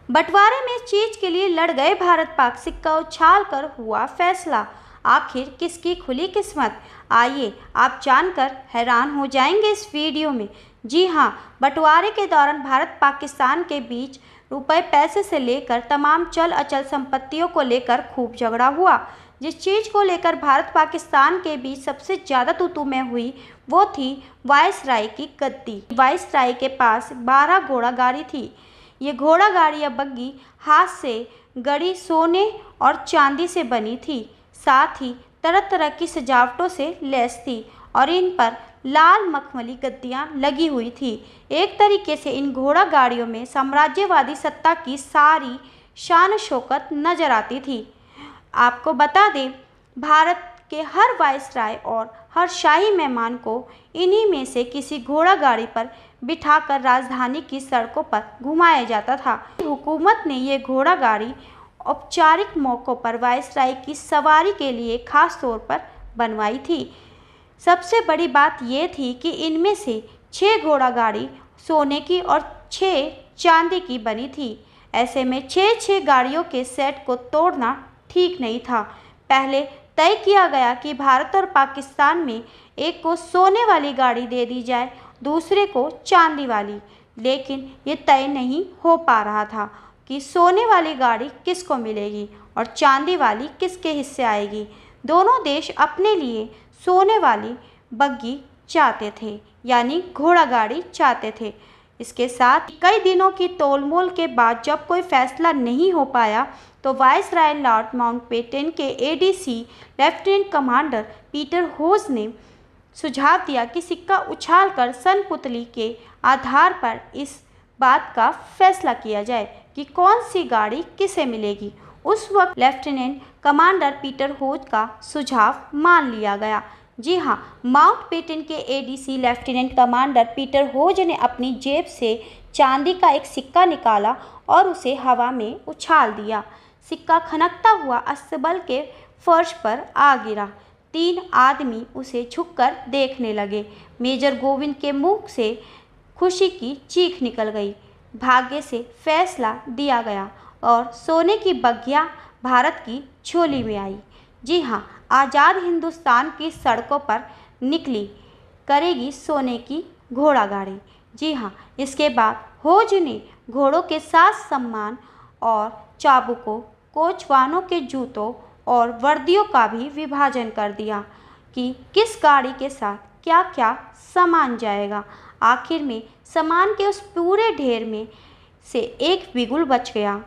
बंटवारे में चीज के लिए लड़ गए भारत पाक, सिक्का उछाल कर हुआ फैसला। आखिर किसकी खुली किस्मत, आइए आप जानकर हैरान हो जाएंगे इस वीडियो में। जी हाँ, बंटवारे के दौरान भारत पाकिस्तान के बीच रुपए पैसे से लेकर तमाम चल अचल संपत्तियों को लेकर खूब झगड़ा हुआ। जिस चीज़ को लेकर भारत पाकिस्तान के बीच सबसे ज़्यादा तू-तू-मैं हुई वो थी वायसराय की गद्दी। वायसराय के पास 12 घोड़ा गाड़ी थी। ये घोड़ा गाड़ी या बग्गी हाथ से गढ़ी सोने और चांदी से बनी थी, साथ ही तरह तरह की सजावटों से लैस थी और इन पर लाल मखमली गद्दियाँ लगी हुई थी। एक तरीके से इन घोड़ा गाड़ियों में साम्राज्यवादी सत्ता की सारी शान शौकत नजर आती थी। आपको बता दें, भारत के हर वायसराय और हर शाही मेहमान को इन्हीं में से किसी घोड़ा गाड़ी पर बिठाकर राजधानी की सड़कों पर घुमाया जाता था। हुकूमत ने ये घोड़ा गाड़ी औपचारिक मौक़ों पर वायसराय की सवारी के लिए खास तौर पर बनवाई थी। सबसे बड़ी बात यह थी कि इनमें से 6 घोड़ा गाड़ी सोने की और 6 चांदी की बनी थी। ऐसे में 6-6 गाड़ियों के सेट को तोड़ना ठीक नहीं था। पहले तय किया गया कि भारत और पाकिस्तान में एक को सोने वाली गाड़ी दे दी जाए, दूसरे को चांदी वाली, लेकिन ये तय नहीं हो पा रहा था कि सोने वाली गाड़ी किसको मिलेगी और चांदी वाली किसके हिस्से आएगी। दोनों देश अपने लिए सोने वाली बग्गी चाहते थे, यानी घोड़ा गाड़ी चाहते थे। इसके साथ कई दिनों की तोलमोल के बाद जब कोई फैसला नहीं हो पाया तो वायसराय लॉर्ड माउंटबेटन के एडीसी लेफ्टिनेंट कमांडर पीटर होज ने सुझाव दिया कि सिक्का उछालकर सनपुतली के आधार पर इस बात का फैसला किया जाए कि कौन सी गाड़ी किसे मिलेगी। उस वक्त लेफ्टिनेंट कमांडर पीटर होज का सुझाव मान लिया गया। जी हाँ, माउंटबेटन के एडीसी लेफ्टिनेंट कमांडर पीटर होज ने अपनी जेब से चांदी का एक सिक्का निकाला और उसे हवा में उछाल दिया। सिक्का खनकता हुआ अस्तबल के फर्श पर आ गिरा। 3 आदमी उसे झुककर देखने लगे। मेजर गोविंद के मुंह से खुशी की चीख निकल गई। भाग्य से फैसला दिया गया और सोने की बग्गियां भारत की झोली में आई। जी हाँ, आज़ाद हिंदुस्तान की सड़कों पर निकली करेगी सोने की घोड़ा गाड़ी। जी हाँ, इसके बाद होज ने घोड़ों के साथ सम्मान और चाबुकों, कोचवानों के जूतों और वर्दियों का भी विभाजन कर दिया कि किस गाड़ी के साथ क्या क्या सामान जाएगा। आखिर में सामान के उस पूरे ढेर में से एक बिगुल बच गया,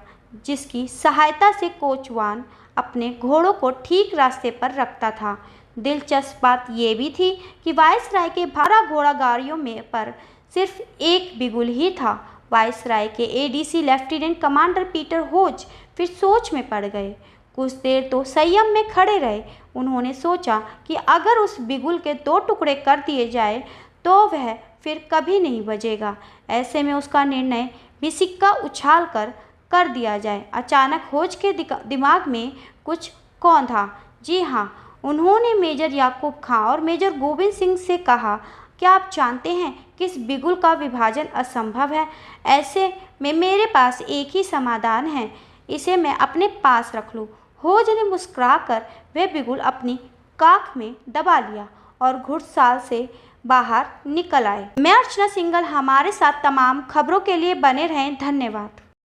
जिसकी सहायता से कोचवान अपने घोड़ों को ठीक रास्ते पर रखता था। दिलचस्प बात यह भी थी कि वायसराय के 12 घोड़ा गाड़ियों में पर सिर्फ एक बिगुल ही था। वायसराय के एडीसी लेफ्टिनेंट कमांडर पीटर होज फिर सोच में पड़ गए। कुछ देर तो संयम में खड़े रहे। उन्होंने सोचा कि अगर उस बिगुल के 2 टुकड़े कर दिए जाए तो वह फिर कभी नहीं बजेगा। ऐसे में उसका निर्णय भी सिक्का उछाल कर दिया जाए। अचानक होज के दिमाग में कुछ कौन था। जी हाँ, उन्होंने मेजर याकूब खां और मेजर गोविंद सिंह से कहा, क्या आप जानते हैं कि इस बिगुल का विभाजन असंभव है। ऐसे में मेरे पास एक ही समाधान है, इसे मैं अपने पास रख लूँ। होज ने मुस्कुराकर वह बिगुल अपनी काख में दबा लिया और घुड़साल से बाहर निकल आए। मैं अर्चना सिंघल, हमारे साथ तमाम खबरों के लिए बने रहें। धन्यवाद।